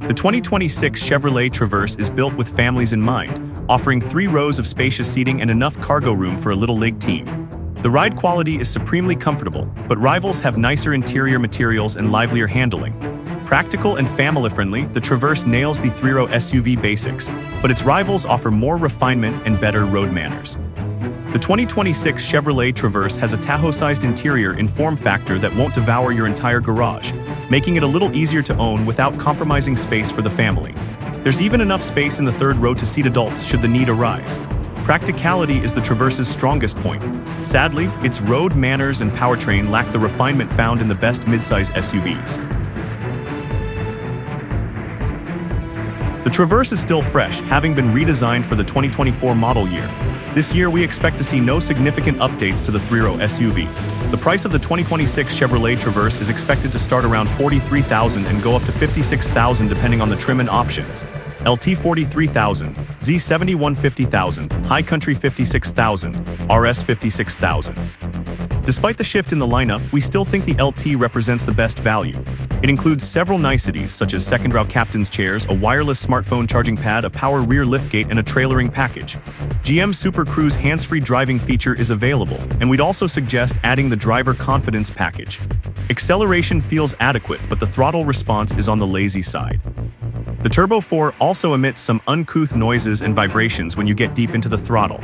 The 2026 Chevrolet Traverse is built with families in mind, offering 3 rows of spacious seating and enough cargo room for a little league team. The ride quality is supremely comfortable, but rivals have nicer interior materials and livelier handling. Practical and family-friendly, the Traverse nails the 3-row SUV basics, but its rivals offer more refinement and better road manners. The 2026 Chevrolet Traverse has a Tahoe-sized interior in form factor that won't devour your entire garage, making it a little easier to own without compromising space for the family. There's even enough space in the 3rd row to seat adults should the need arise. Practicality is the Traverse's strongest point. Sadly, its road manners and powertrain lack the refinement found in the best midsize SUVs. The Traverse is still fresh, having been redesigned for the 2024 model year. This year, we expect to see no significant updates to the 3-row SUV. The price of the 2026 Chevrolet Traverse is expected to start around $43,000 and go up to $56,000 depending on the trim and options. LT $43,000, Z71 $50,000, High Country $56,000, RS $56,000. Despite the shift in the lineup, we still think the LT represents the best value. It includes several niceties such as 2nd-row captain's chairs, a wireless smartphone charging pad, a power rear liftgate, and a trailering package. GM Super Cruise hands-free driving feature is available, and we'd also suggest adding the driver confidence package. Acceleration feels adequate, but the throttle response is on the lazy side. The Turbo 4 also emits some uncouth noises and vibrations when you get deep into the throttle.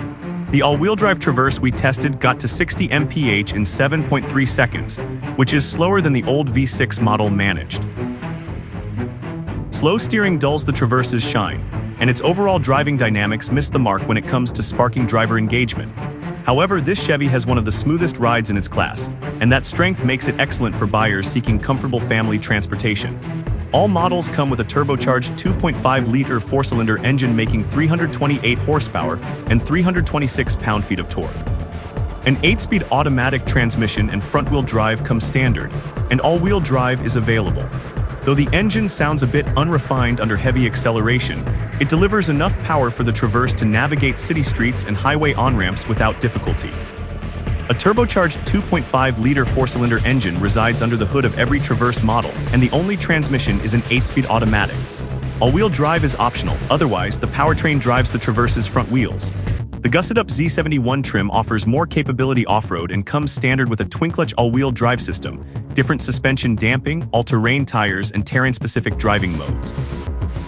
The all-wheel drive Traverse we tested got to 60 mph in 7.3 seconds, which is slower than the old V6 model managed. Slow steering dulls the Traverse's shine, and its overall driving dynamics miss the mark when it comes to sparking driver engagement. However, this Chevy has one of the smoothest rides in its class, and that strength makes it excellent for buyers seeking comfortable family transportation. All models come with a turbocharged 2.5-liter 4-cylinder engine making 328 horsepower and 326 pound-feet of torque. An 8-speed automatic transmission and front-wheel drive come standard, and all-wheel drive is available. Though the engine sounds a bit unrefined under heavy acceleration, it delivers enough power for the Traverse to navigate city streets and highway on-ramps without difficulty. A turbocharged 2.5-liter 4-cylinder engine resides under the hood of every Traverse model, and the only transmission is an 8-speed automatic. All-wheel drive is optional, otherwise the powertrain drives the Traverse's front wheels. The gusset-up Z71 trim offers more capability off-road and comes standard with a twin-clutch all-wheel drive system, different suspension damping, all-terrain tires, and terrain-specific driving modes.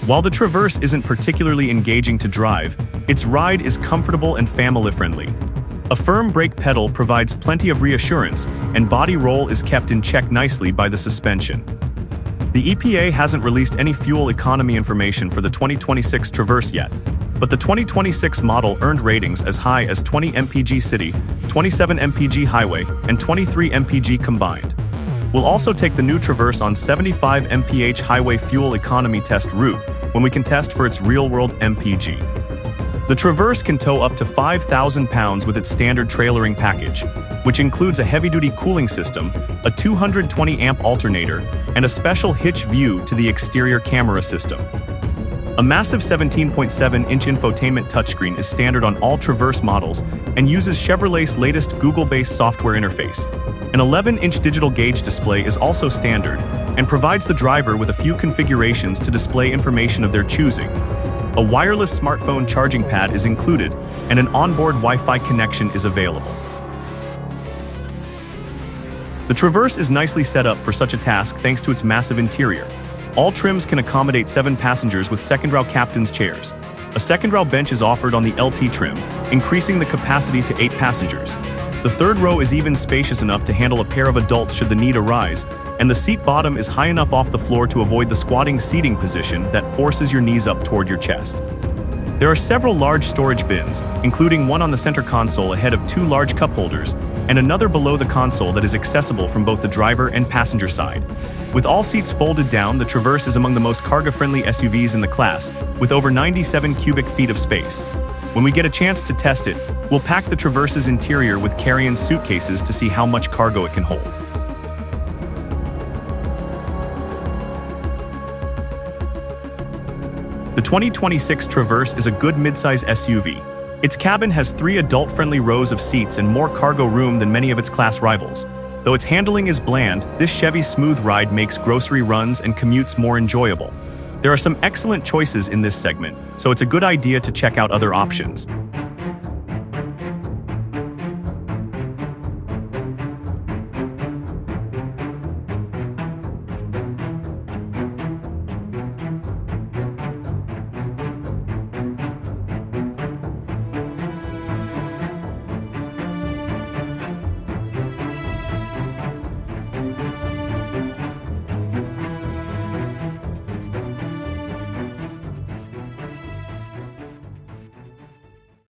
While the Traverse isn't particularly engaging to drive, its ride is comfortable and family-friendly. A firm brake pedal provides plenty of reassurance, and body roll is kept in check nicely by the suspension. The EPA hasn't released any fuel economy information for the 2026 Traverse yet, but the 2026 model earned ratings as high as 20 mpg city, 27 mpg highway, and 23 mpg combined. We'll also take the new Traverse on 75 mph highway fuel economy test route when we can test for its real-world mpg. The Traverse can tow up to 5,000 pounds with its standard trailering package, which includes a heavy-duty cooling system, a 220-amp alternator, and a special hitch view to the exterior camera system. A massive 17.7-inch infotainment touchscreen is standard on all Traverse models and uses Chevrolet's latest Google-based software interface. An 11-inch digital gauge display is also standard and provides the driver with a few configurations to display information of their choosing. A wireless smartphone charging pad is included, and an onboard Wi-Fi connection is available. The Traverse is nicely set up for such a task thanks to its massive interior. All trims can accommodate 7 passengers with 2nd-row captain's chairs. A 2nd-row bench is offered on the LT trim, increasing the capacity to 8 passengers. The 3rd row is even spacious enough to handle a pair of adults should the need arise, and the seat bottom is high enough off the floor to avoid the squatting seating position that forces your knees up toward your chest. There are several large storage bins, including one on the center console ahead of 2 large cup holders, and another below the console that is accessible from both the driver and passenger side. With all seats folded down, the Traverse is among the most cargo-friendly SUVs in the class, with over 97 cubic feet of space. When we get a chance to test it, we'll pack the Traverse's interior with carry-in suitcases to see how much cargo it can hold. The 2026 Traverse is a good midsize SUV. Its cabin has 3 adult-friendly rows of seats and more cargo room than many of its class rivals. Though its handling is bland, this Chevy's smooth ride makes grocery runs and commutes more enjoyable. There are some excellent choices in this segment, so it's a good idea to check out other options.